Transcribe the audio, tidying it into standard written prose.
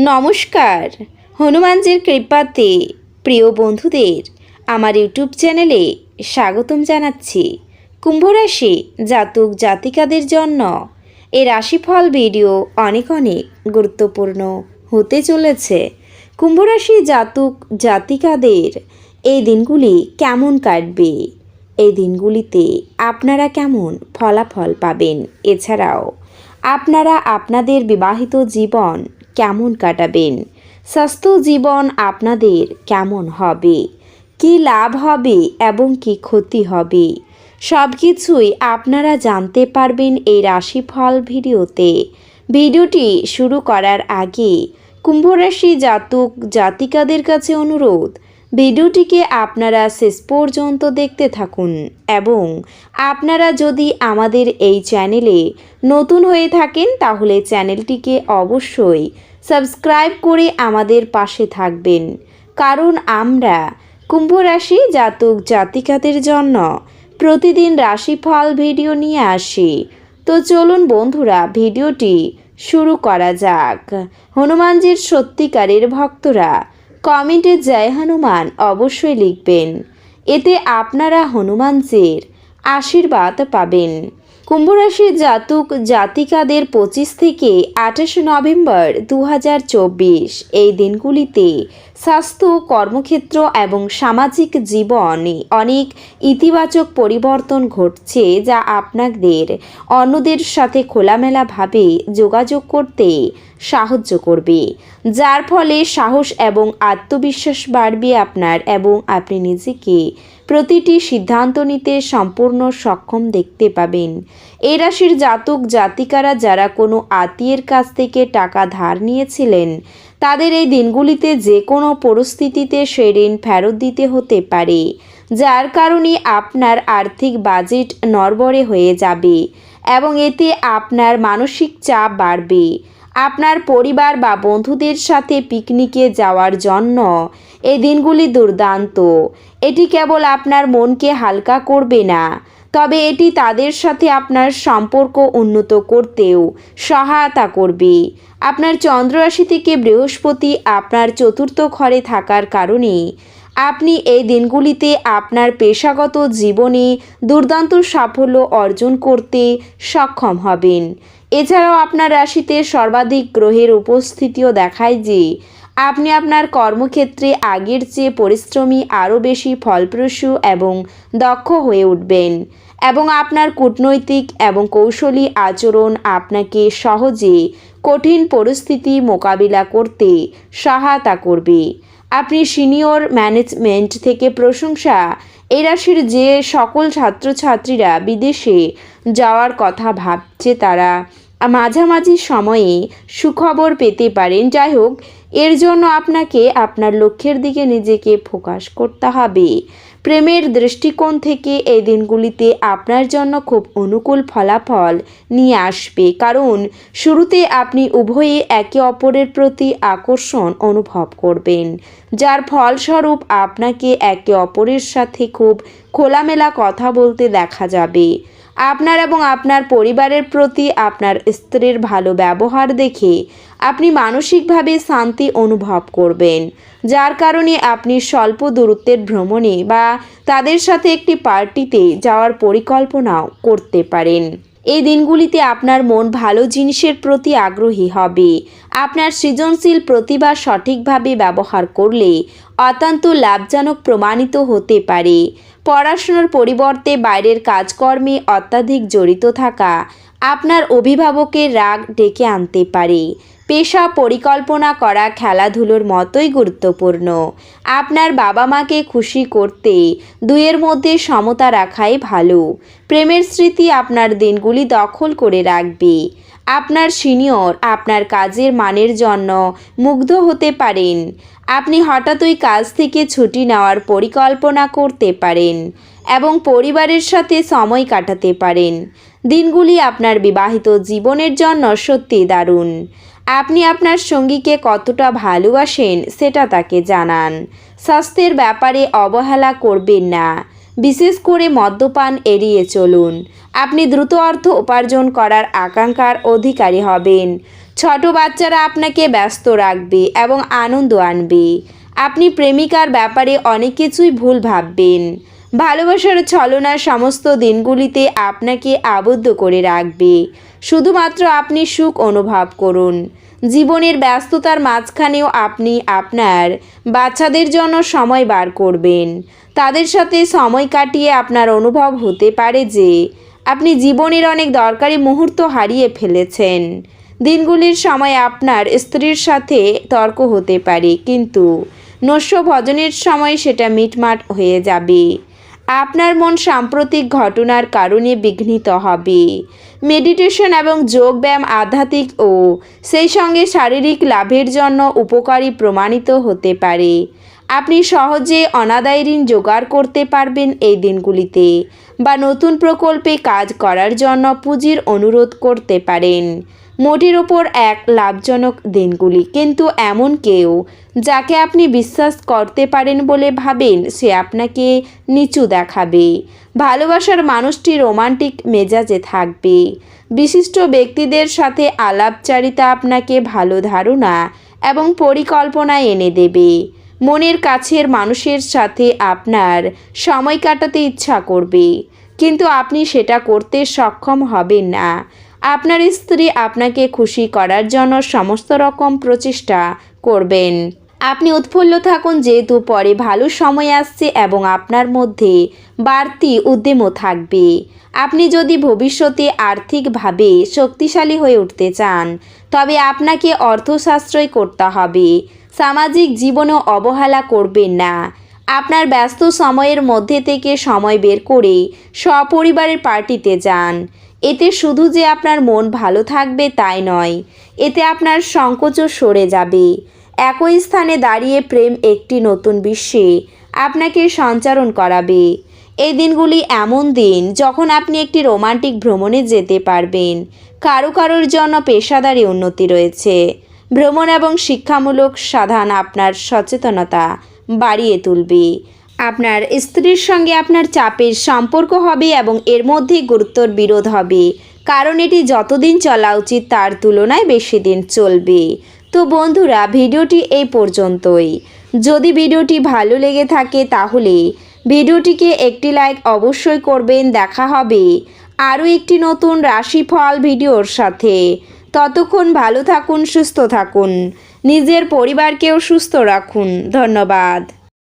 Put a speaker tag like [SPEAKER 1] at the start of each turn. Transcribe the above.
[SPEAKER 1] নমস্কার। হনুমানজির কৃপাতে প্রিয় বন্ধুদের আমার ইউটিউব চ্যানেলে স্বাগতম জানাচ্ছি। কুম্ভ রাশি জাতক জাতিকাদের জন্য এই রাশিফল ভিডিও অনেক গুরুত্বপূর্ণ হতে চলেছে। কুম্ভ রাশি জাতক জাতিকাদের এই দিনগুলি কেমন কাটবে, এই দিনগুলিতে আপনারা কেমন ফলাফল পাবেন, এছাড়াও আপনারা আপনাদের বিবাহিত জীবন কেমন কাটাবেন, স্বাস্থ্য জীবন আপনাদের কেমন হবে, কি লাভ হবে এবং কি ক্ষতি হবে, সব কিছুই আপনারা জানতে পারবেন এই রাশিফল ভিডিওতে। ভিডিওটি শুরু করার আগে কুম্ভ রাশি জাতক জাতিকাদের কাছে অনুরোধ, ভিডিওটিকে আপনারা শেষ পর্যন্ত দেখতে থাকুন এবং আপনারা যদি আমাদের এই চ্যানেলে নতুন হয়ে থাকেন তাহলে চ্যানেলটিকে অবশ্যই সাবস্ক্রাইব করে আমাদের পাশে থাকবেন, কারণ আমরা কুম্ভ রাশি জাতক জাতিকাদের জন্য প্রতিদিন রাশিফল ভিডিও নিয়ে আসি। তো চলুন বন্ধুরা, ভিডিওটি শুরু করা যাক। হনুমানজির সত্যিকারের ভক্তরা কমেন্টে জয় হনুমান অবশ্যই লিখবেন, এতে আপনারা হনুমানজির আশীর্বাদ পাবেন। কুম্ভ রাশির জাতক জাতিকাদের 25 থেকে 28 নভেম্বর 2024 এই দিনগুলিতে স্বাস্থ্য, কর্মক্ষেত্র এবং সামাজিক জীবনে অনেক ইতিবাচক পরিবর্তন ঘটছে, যা আপনাদের অন্যদের সাথে খোলামেলাভাবে যোগাযোগ করতে সাহায্য করবে, যার ফলে সাহস এবং আত্মবিশ্বাস বাড়বে আপনার, এবং আপনি নিজেকে প্রতিটি সিদ্ধান্ত নিতে সম্পূর্ণ সক্ষম দেখতে পাবেন। এই রাশির জাতক জাতিকারা যারা কোনো আত্মীয়ের কাছ থেকে টাকা ধার নিয়েছিলেন, তাদের এই দিনগুলিতে যে কোনো পরিস্থিতিতে সেই ঋণ ফেরত দিতে হতে পারে, যার কারণে আপনার আর্থিক বাজেট নড়বড়ে হয়ে যাবে এবং এতে আপনার মানসিক চাপ বাড়বে। আপনার পরিবার বা বন্ধুদের সাথে পিকনিকে যাওয়ার জন্য এই দিনগুলি দুর্দান্ত। এটি কেবল আপনার মনকে হালকা করবে না, তবে এটি তাদের সাথে আপনার সম্পর্ক উন্নত করতেও সহায়তা করবে। আপনার চন্দ্ররাশি থেকে বৃহস্পতি আপনার চতুর্থ ঘরে থাকার কারণে আপনি এই দিনগুলিতে আপনার পেশাগত জীবনে দুর্দান্ত সাফল্য অর্জন করতে সক্ষম হবেন। এছাড়াও আপনার রাশিতে সর্বাধিক গ্রহের উপস্থিতিও দেখায় যে আপনি আপনার কর্মক্ষেত্রে আগের চেয়ে পরিশ্রমী, আরও বেশি ফলপ্রসূ এবং দক্ষ হয়ে উঠবেন, এবং আপনার কূটনৈতিক এবং কৌশলী আচরণ আপনাকে সহজে কঠিন পরিস্থিতি মোকাবিলা করতে সহায়তা করবে। আপনি সিনিয়র ম্যানেজমেন্ট থেকে প্রশংসা। এই রাশির যে সকল ছাত্রছাত্রীরা বিদেশে যাওয়ার কথা ভাবছে তারা মাঝামাঝি সময়ে সুখবর পেতে পারেন। যাই হোক, এর জন্য আপনাকে আপনার লক্ষ্যের দিকে নিজেকে ফোকাস করতে হবে। প্রেমের দৃষ্টিকোণ থেকে এই দিনগুলিতে আপনার জন্য খুব অনুকূল ফলাফল নিয়ে আসবে, কারণ শুরুতে আপনি উভয়ে একে অপরের প্রতি আকর্ষণ অনুভব করবেন, যার ফলস্বরূপ আপনাকে একে অপরের সাথে খুব খোলামেলা কথা বলতে দেখা যাবে। আপনার এবং আপনার পরিবারের প্রতি আপনার স্ত্রীর ভালো ব্যবহার দেখে আপনি মানসিকভাবে শান্তি অনুভব করবেন, যার কারণে আপনি স্বল্প দূরত্বের ভ্রমণে বা তাদের সাথে একটি পার্টিতে যাওয়ার পরিকল্পনাও করতে পারেন। এই দিনগুলিতে আপনার মন ভালো জিনিসের প্রতি আগ্রহী হবে। আপনার সৃজনশীল প্রতিভা সঠিকভাবে ব্যবহার করলে অত্যন্ত লাভজনক প্রমাণিত হতে পারে। পড়াশোনার পরিবর্তে বাইরের কাজকর্মে অত্যাধিক জড়িত থাকা আপনার অভিভাবকের রাগ ডেকে আনতে পারে। পেশা পরিকল্পনা করা খেলাধুলোর মতোই গুরুত্বপূর্ণ। আপনার বাবা মাকে খুশি করতে দুইয়ের মধ্যে সমতা রাখাই ভালো। প্রেমের স্মৃতি আপনার দিনগুলি দখল করে রাখবে। আপনার সিনিয়র আপনার কাজের মানের জন্য মুগ্ধ হতে পারেন। আপনি হঠাৎই কাজ থেকে ছুটি নেওয়ার পরিকল্পনা করতে পারেন এবং পরিবারের সাথে সময় কাটাতে পারেন। দিনগুলি আপনার বিবাহিত জীবনের জন্য সত্যি দারুণ। আপনি আপনার সঙ্গীকে কতটা ভালোবাসেন সেটা তাকে জানান। স্বাস্থ্যের ব্যাপারে অবহেলা করবেন না, বিশেষ করে মদ্যপান এড়িয়ে চলুন। আপনি দ্রুত অর্থ উপার্জন করার আকাঙ্ক্ষার অধিকারী হবেন। ছোট বাচ্চারা আপনাকে ব্যস্ত রাখবে এবং আনন্দ আনবে। আপনি প্রেমিকার ব্যাপারে অনেক কিছুই ভুল ভাববেন। ভালোবাসার ছলনা সমস্ত দিনগুলিতে আপনাকে আবদ্ধ করে রাখবে। শুধুমাত্র আপনি সুখ অনুভব করুন। জীবনের ব্যস্ততার মাঝখানেও আপনি আপনার বাচ্চাদের জন্য সময় বার করবেন। তাদের সাথে সময় কাটিয়ে আপনার অনুভব হতে পারে যে আপনি জীবনের অনেক দরকারি মুহূর্ত হারিয়ে ফেলেছেন। দিনগুলির সময় আপনার স্ত্রীর সাথে তর্ক হতে পারে, কিন্তু নৈশ ভোজনের সময় সেটা মিটমাট হয়ে যাবে। আপনার মন সাম্প্রতিক ঘটনার কারণে বিঘ্নিত হবে। মেডিটেশন এবং যোগব্যায়াম আধ্যাত্মিক ও সেই সঙ্গে শারীরিক লাভের জন্য উপকারী প্রমাণিত হতে পারে। আপনি সহজে অনাদায়ী ঋণ জোগাড় করতে পারবেন এই দিনগুলিতে, বা নতুন প্রকল্পে কাজ করার জন্য পুঁজির অনুরোধ করতে পারেন। মোটের ওপর এক লাভজনক দিনগুলি, কিন্তু এমন কেউ যাকে আপনি বিশ্বাস করতে পারেন বলে ভাবেন সে আপনাকে নিচু দেখাবে। ভালোবাসার মানুষটি রোমান্টিক মেজাজে থাকবে। বিশিষ্ট ব্যক্তিদের সাথে আলাপচারিতা আপনাকে ভালো ধারণা এবং পরিকল্পনা এনে দেবে। মনের কাছের মানুষের সাথে আপনার সময় কাটাতে ইচ্ছা করবে, কিন্তু আপনি সেটা করতে সক্ষম হবেন না। আপনার স্ত্রী আপনাকে খুশি করার জন্য সমস্ত রকম প্রচেষ্টা করবেন। আপনি উৎফুল্ল থাকুন, যেহেতু পরে ভালো সময় আসছে এবং আপনার মধ্যে বাড়তি উদ্যমও থাকবে। আপনি যদি ভবিষ্যতে আর্থিকভাবে শক্তিশালী হয়ে উঠতে চান, তবে আপনাকে অর্থ সাশ্রয় করতে হবে। সামাজিক জীবনেও অবহেলা করবেন না। আপনার ব্যস্ত সময়ের মধ্যে থেকে সময় বের করে সপরিবারের পার্টিতে যান। এতে শুধু যে আপনার মন ভালো থাকবে তাই নয়, এতে আপনার সংকোচও সরে যাবে। একই স্থানে দাঁড়িয়ে প্রেম একটি নতুন বিশ্বে আপনাকে সঞ্চারণ করাবে। এই দিনগুলি এমন দিন যখন আপনি একটি রোমান্টিক ভ্রমণে যেতে পারবেন। কারোর জন্য পেশাদারি উন্নতি রয়েছে। ভ্রমণ এবং শিক্ষামূলক সাধন আপনার সচেতনতা বাড়িয়ে তুলবে। আপনার স্ত্রীর সঙ্গে আপনার চাপের সম্পর্ক হবে এবং এর মধ্যে গুরুতর বিরোধ হবে, কারণ এটি যতদিন চলা উচিত তার তুলনায় বেশি দিন চলবে। তো বন্ধুরা, ভিডিওটি এই পর্যন্তই। যদি ভিডিওটি ভালো লেগে থাকে তাহলে ভিডিওটিকে একটি লাইক অবশ্যই করবেন। দেখা হবে আরও একটি নতুন রাশিফল ভিডিওর সাথে। ততক্ষণ ভালো থাকুন, সুস্থ থাকুন, নিজের পরিবারকেও সুস্থ রাখুন। ধন্যবাদ।